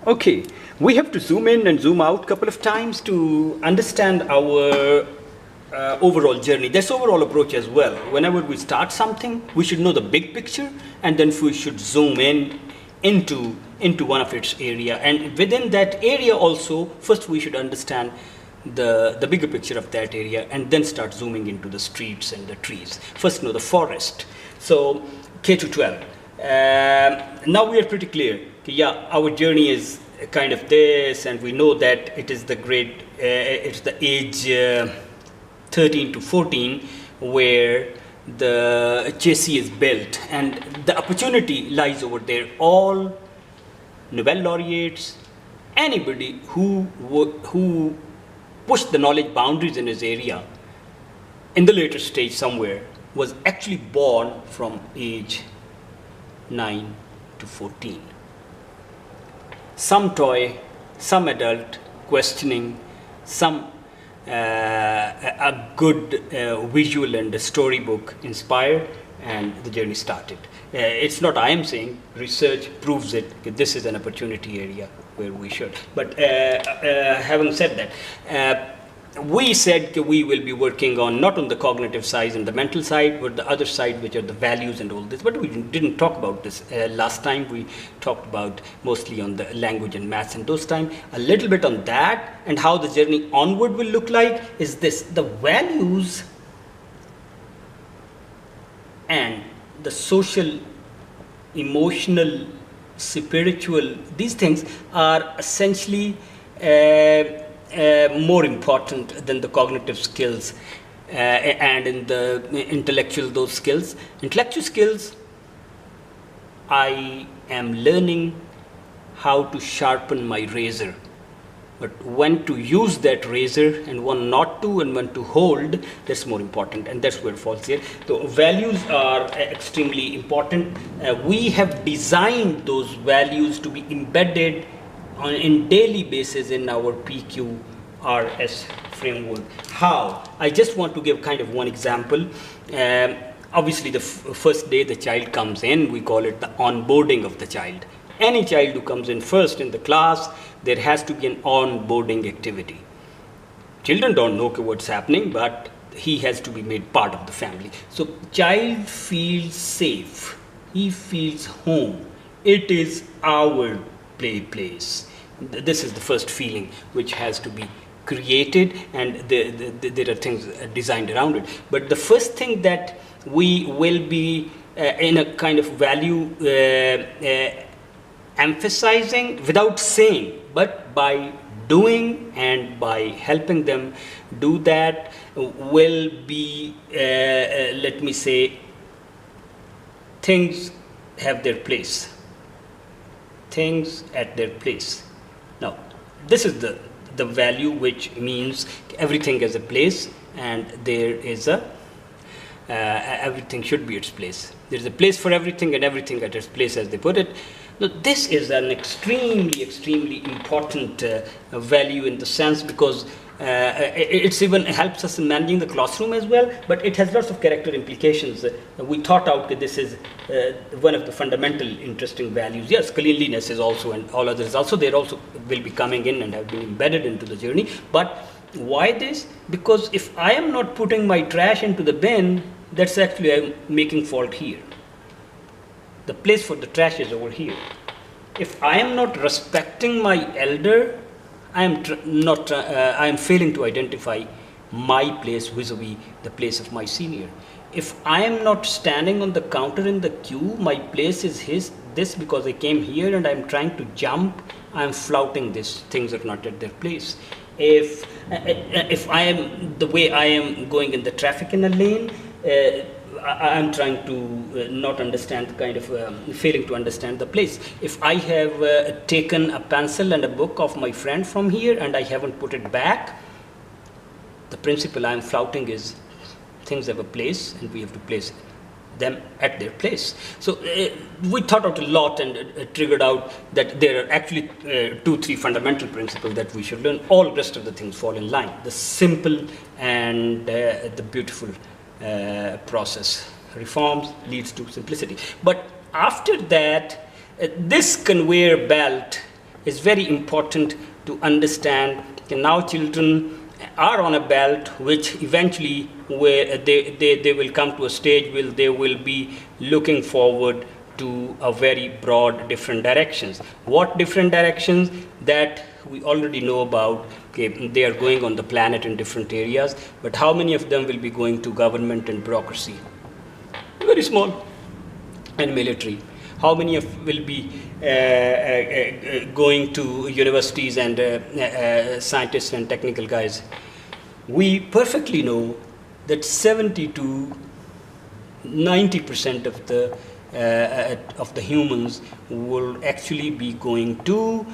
Okay, we have to zoom in and zoom out a couple of times to understand our overall journey. That's overall approach as well. Whenever we start something, we should know the big picture, and then we should zoom in into one of its area. And within that area also, first we should understand the bigger picture of that area, and then start zooming into the streets and the trees. First know the forest. So K to 12. Now we are pretty clear. Yeah, our journey is kind of this, and we know that it is the grade, it's the age 13 to 14 where the chassis is built, and the opportunity lies over there. All Nobel laureates, anybody who pushed the knowledge boundaries in his area in the later stage somewhere was actually born from age 9 to 14. Some toy, some adult questioning, some a good visual and a storybook inspired, and the journey started. It's not I am saying, research proves it. This is an opportunity area where we should. But having said that, we said we will be working on not on the cognitive side and the mental side, but the other side, which are the values and all this. But we didn't talk about this last time. We talked about mostly on the language and maths, and those time a little bit on that, and how the journey onward will look like is this: the values and the social, emotional, spiritual, these things are essentially more important than the cognitive skills, and in the intellectual, those skills. Intellectual skills, I am learning how to sharpen my razor, but when to use that razor and when not to, and when to hold, that's more important, and that's where it falls here. So values are extremely important. We have designed those values to be embedded in daily basis in our PQRS framework. How? I just want to give kind of one example. Obviously, the first day the child comes in, we call it the onboarding of the child. Any child who comes in first in the class, there has to be an onboarding activity. Children don't know what's happening, but he has to be made part of the family. So child feels safe. He feels home. It is our play place. This is the first feeling which has to be created, and there are things designed around it. But the first thing that we will be in a kind of value emphasizing without saying, but by doing and by helping them do that, will be, let me say, things have their place. Things at their place. Now, this is the value, which means everything has a place, and there is a everything should be its place. There is a place for everything, and everything at its place, as they put it. Now, this is an extremely important value in the sense, because it even helps us in managing the classroom as well, but it has lots of character implications. We thought out that this is one of the fundamental interesting values. Yes, cleanliness is also, and all others also, they also will be coming in and have been embedded into the journey. But why this? Because if I am not putting my trash into the bin, that's actually I'm making fault here. The place for the trash is over here. If I am not respecting my elder, I am failing to identify my place vis-a-vis the place of my senior. If I am not standing on the counter in the queue, my place is this because I came here and I am trying to jump, I am flouting this. Things are not at their place. If I am the way I am going in the traffic in a lane, I am trying to not understand, kind of failing to understand the place. If I have taken a pencil and a book of my friend from here and I haven't put it back, the principle I am flouting is things have a place and we have to place them at their place. So we thought out a lot and triggered out that there are actually 2-3 fundamental principles that we should learn. All rest of the things fall in line. The simple and the beautiful process. Reforms leads to simplicity. But after that, this conveyor belt it's very important to understand that now children are on a belt which eventually where they will come to a stage where they will be looking forward to a very broad different directions. What different directions? That we already know about. Okay, they are going on the planet in different areas, but how many of them will be going to government and bureaucracy? Very small. And military. How many of will be going to universities and scientists and technical guys? We perfectly know that 70 to 90% of the humans will actually be going to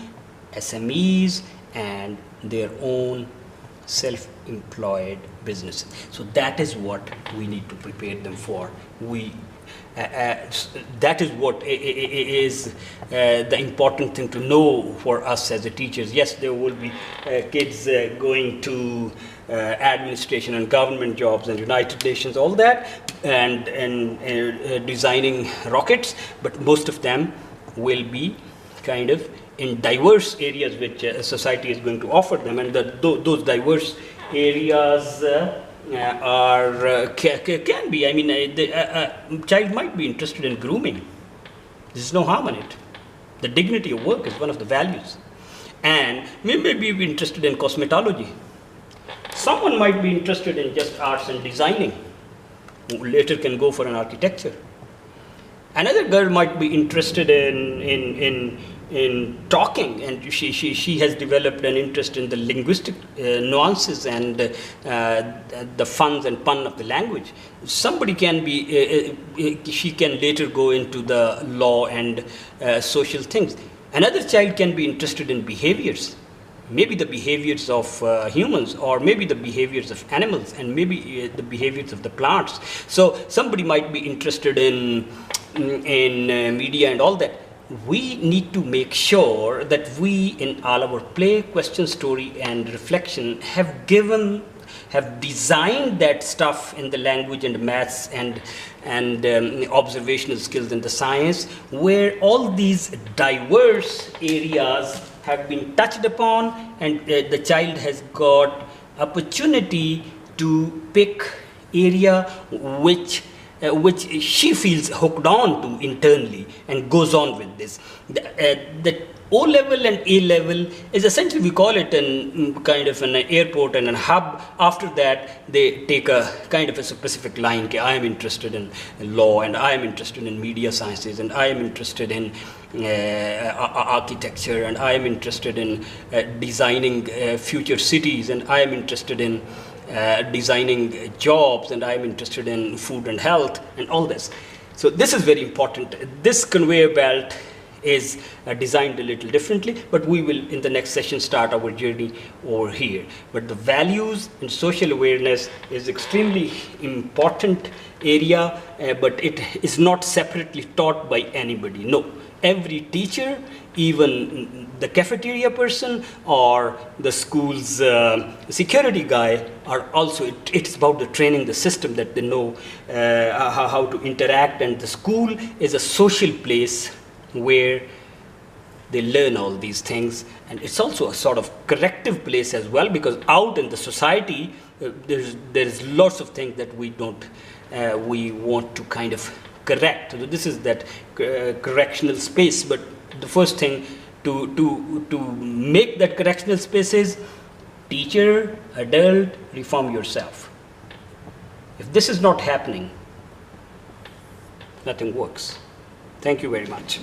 SMEs and their own self-employed businesses. So that is what we need to prepare them for. That is what is the important thing to know for us as a teachers. Yes, there will be kids going to administration and government jobs and United Nations, all that, and designing rockets, but most of them will be kind of in diverse areas which society is going to offer them, and those diverse areas can be. I mean, the child might be interested in grooming. There's no harm in it. The dignity of work is one of the values, and maybe be interested in cosmetology. Someone might be interested in just arts and designing. Later can go for an architecture. Another girl might be interested in talking, and she has developed an interest in the linguistic nuances and the funs and pun of the language. Somebody can be, she can later go into the law and social things. Another child can be interested in behaviors. Maybe the behaviors of humans, or maybe the behaviors of animals, and maybe the behaviors of the plants. So somebody might be interested in media and all that. We need to make sure that we, in all our play, question, story, and reflection, have designed that stuff in the language and maths and observational skills in the science, where all these diverse areas have been touched upon, and the child has got opportunity to pick area which she feels hooked on to internally and goes on with this. The O-level and A-level is essentially, we call it kind of an airport and a hub. After that, they take a kind of a specific line. Okay, I am interested in law, and I am interested in media sciences, and I am interested in architecture, and I am interested in designing future cities, and I am interested in designing jobs, and I am interested in food and health and all this. So this is very important. This conveyor belt is designed a little differently, but we will in the next session start our journey over here. But the values and social awareness is extremely important area, but it is not separately taught by anybody. No, every teacher, even the cafeteria person or the school's security guy, are also, it's about the training the system, that they know how to interact, and the school is a social place where they learn all these things, and it's also a sort of corrective place as well, because out in the society there's lots of things that we want to kind of correct. So this is that correctional space. But the first thing to make that correctional space is teacher, adult, reform yourself. If this is not happening, nothing works. Thank you very much.